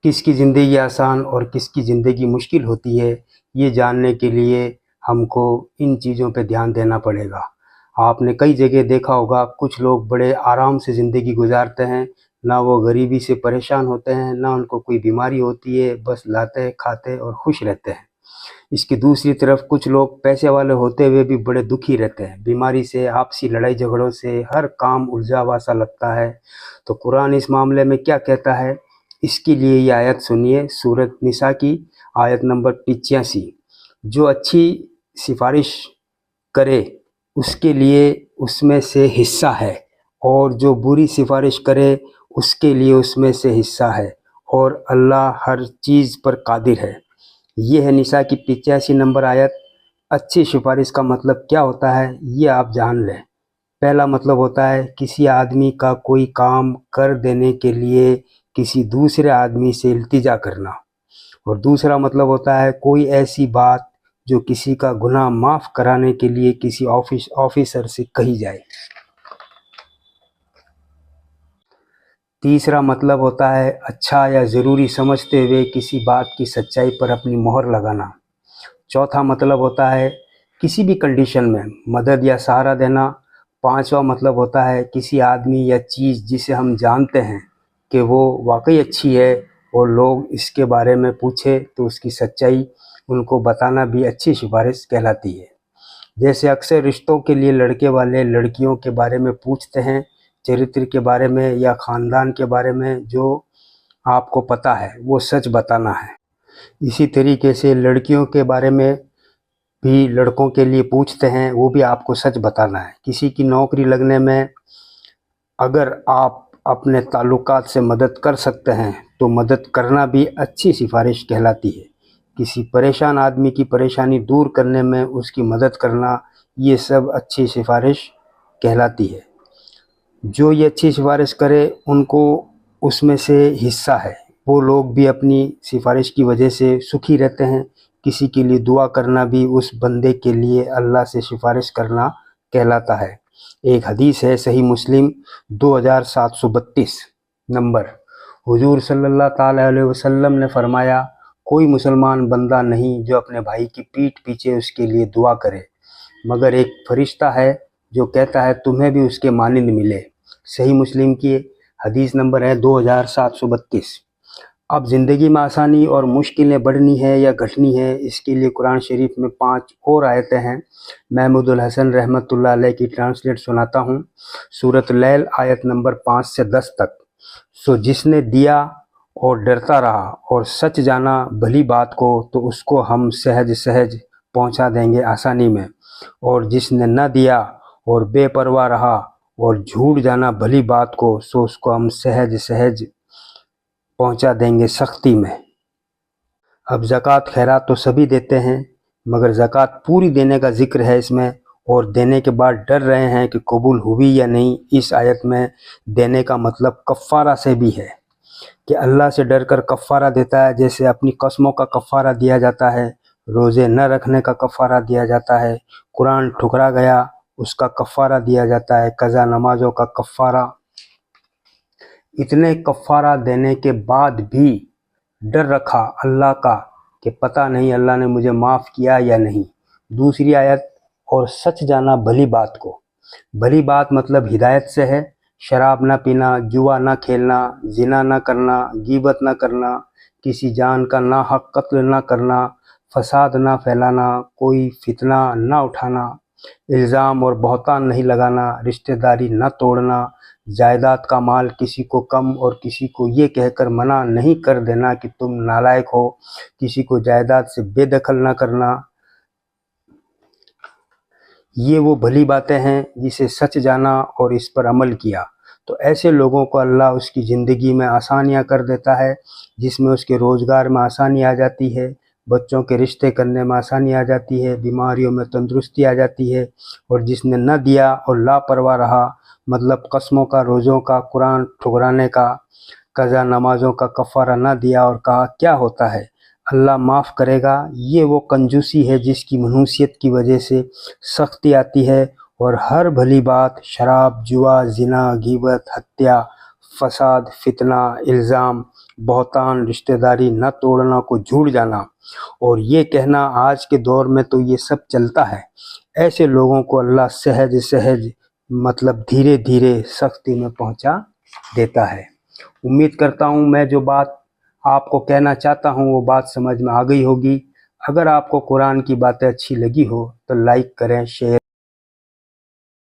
کس کی زندگی آسان اور کس کی زندگی مشکل ہوتی ہے، یہ جاننے کے لیے ہم کو ان چیزوں پہ دھیان دینا پڑے گا۔ آپ نے کئی جگہ دیکھا ہوگا کچھ لوگ بڑے آرام سے زندگی گزارتے ہیں، نہ وہ غریبی سے پریشان ہوتے ہیں، نہ ان کو کوئی بیماری ہوتی ہے، بس لاتے کھاتے اور خوش رہتے ہیں۔ اس کی دوسری طرف کچھ لوگ پیسے والے ہوتے ہوئے بھی بڑے دکھی رہتے ہیں، بیماری سے، آپسی لڑائی جھگڑوں سے، ہر کام الجھا ہوا سا لگتا ہے۔ تو قرآن اس معاملے میں کیا کہتا ہے، اس کے لیے یہ آیت سنیے، سورۃ نساء کی آیت نمبر 85۔ جو اچھی سفارش کرے اس کے لیے اس میں سے حصہ ہے، اور جو بری سفارش کرے اس کے لیے اس میں سے حصہ ہے، اور اللہ ہر چیز پر قادر ہے۔ یہ ہے نساء کی 85 نمبر آیت۔ اچھی سفارش کا مطلب کیا ہوتا ہے یہ آپ جان لیں۔ پہلا مطلب ہوتا ہے کسی آدمی کا کوئی کام کر دینے کے لیے کسی دوسرے آدمی سے التجا کرنا، اور دوسرا مطلب ہوتا ہے کوئی ایسی بات جو کسی کا گناہ معاف کرانے کے لیے کسی آفیسر سے کہی جائے۔ تیسرا مطلب ہوتا ہے اچھا یا ضروری سمجھتے ہوئے کسی بات کی سچائی پر اپنی مہر لگانا۔ چوتھا مطلب ہوتا ہے کسی بھی کنڈیشن میں مدد یا سہارا دینا۔ پانچواں مطلب ہوتا ہے کسی آدمی یا چیز جسے ہم جانتے ہیں کہ وہ واقعی اچھی ہے اور لوگ اس کے بارے میں پوچھے تو اس کی سچائی ان کو بتانا بھی اچھی سفارش کہلاتی ہے۔ جیسے اکثر رشتوں کے لیے لڑکے والے لڑکیوں کے بارے میں پوچھتے ہیں، چرتر کے بارے میں یا خاندان کے بارے میں، جو آپ کو پتہ ہے وہ سچ بتانا ہے۔ اسی طریقے سے لڑکیوں کے بارے میں بھی لڑکوں کے لیے پوچھتے ہیں، وہ بھی آپ کو سچ بتانا ہے۔ کسی کی نوکری لگنے میں اگر آپ اپنے تعلقات سے مدد کر سکتے ہیں تو مدد کرنا بھی اچھی سفارش کہلاتی ہے۔ کسی پریشان آدمی کی پریشانی دور کرنے میں اس کی مدد کرنا، یہ سب اچھی سفارش کہلاتی ہے۔ جو یہ اچھی سفارش کرے ان کو اس میں سے حصہ ہے، وہ لوگ بھی اپنی سفارش کی وجہ سے سکھی رہتے ہیں۔ کسی کے لیے دعا کرنا بھی اس بندے کے لیے اللہ سے سفارش کرنا کہلاتا ہے۔ ایک حدیث ہے صحیح مسلم 2732 نمبر، حضور صلی اللہ تعالیٰ علیہ وسلم نے فرمایا، کوئی مسلمان بندہ نہیں جو اپنے بھائی کی پیٹھ پیچھے اس کے لیے دعا کرے، مگر ایک فرشتہ ہے جو کہتا ہے تمہیں بھی اس کے مانند ملے۔ صحیح مسلم کی حدیث نمبر ہے 2732۔ اب زندگی میں آسانی اور مشکلیں بڑھنی ہے یا گھٹنی ہے، اس کے لیے قرآن شریف میں 5 اور آیتیں ہیں۔ محمود الحسن رحمۃ اللہ علیہ کی ٹرانسلیٹ سناتا ہوں۔ سورۃ اللیل آیت نمبر 5 سے 10 تک۔ سو جس نے دیا اور ڈرتا رہا اور سچ جانا بھلی بات کو، تو اس کو ہم سہج سہج پہنچا دیں گے آسانی میں، اور جس نے نہ دیا اور بے پرواہ رہا اور جھوٹ جانا بھلی بات کو، سو اس کو ہم سہج سہج پہنچا دیں گے سختی میں۔ اب زکوٰۃ خیرات تو سبھی دیتے ہیں، مگر زکوٰۃ پوری دینے کا ذکر ہے اس میں، اور دینے کے بعد ڈر رہے ہیں کہ قبول ہوئی یا نہیں۔ اس آیت میں دینے کا مطلب کفارہ سے بھی ہے، کہ اللہ سے ڈر کر کفارہ دیتا ہے، جیسے اپنی قسموں کا کفارہ دیا جاتا ہے، روزے نہ رکھنے کا کفارہ دیا جاتا ہے، قرآن ٹھکرا گیا اس کا کفارہ دیا جاتا ہے، قضا نمازوں کا کفارہ۔ اتنے کفارہ دینے کے بعد بھی ڈر رکھا اللہ کا کہ پتہ نہیں اللہ نے مجھے معاف کیا یا نہیں۔ دوسری آیت، اور سچ جانا بھلی بات کو۔ بھلی بات مطلب ہدایت سے ہے، شراب نہ پینا، جوا نہ کھیلنا، زنا نہ کرنا، غیبت نہ کرنا، کسی جان کا ناحق قتل نہ کرنا، فساد نہ پھیلانا، کوئی فتنہ نہ اٹھانا، الزام اور بہتان نہیں لگانا، رشتہ داری نہ توڑنا، جائیداد کا مال کسی کو کم اور کسی کو یہ کہہ کر منع نہیں کر دینا کہ تم نالائق ہو، کسی کو جائیداد سے بے دخل نہ کرنا۔ یہ وہ بھلی باتیں ہیں جسے سچ جانا اور اس پر عمل کیا، تو ایسے لوگوں کو اللہ اس کی زندگی میں آسانیاں کر دیتا ہے، جس میں اس کے روزگار میں آسانی آ جاتی ہے، بچوں کے رشتے کرنے میں آسانی آ جاتی ہے، بیماریوں میں تندرستی آ جاتی ہے۔ اور جس نے نہ دیا اور لاپرواہ رہا، مطلب قسموں کا، روزوں کا، قرآن ٹھکرانے کا، قضا نمازوں کا کفارہ نہ دیا اور کہا کیا ہوتا ہے اللہ معاف کرے گا، یہ وہ کنجوسی ہے جس کی منحوسیت کی وجہ سے سختی آتی ہے، اور ہر بھلی بات، شراب، جوا، زنا، غیبت، ہتیا، فساد، فتنہ، الزام، بہتان، رشتہ داری نہ توڑنا کو جھوٹ جانا اور یہ کہنا آج کے دور میں تو یہ سب چلتا ہے، ایسے لوگوں کو اللہ سہج سہج مطلب دھیرے دھیرے سختی میں پہنچا دیتا ہے۔ امید کرتا ہوں میں جو بات آپ کو کہنا چاہتا ہوں وہ بات سمجھ میں آ گئی ہوگی۔ اگر آپ کو قرآن کی باتیں اچھی لگی ہو تو لائک کریں، شیئر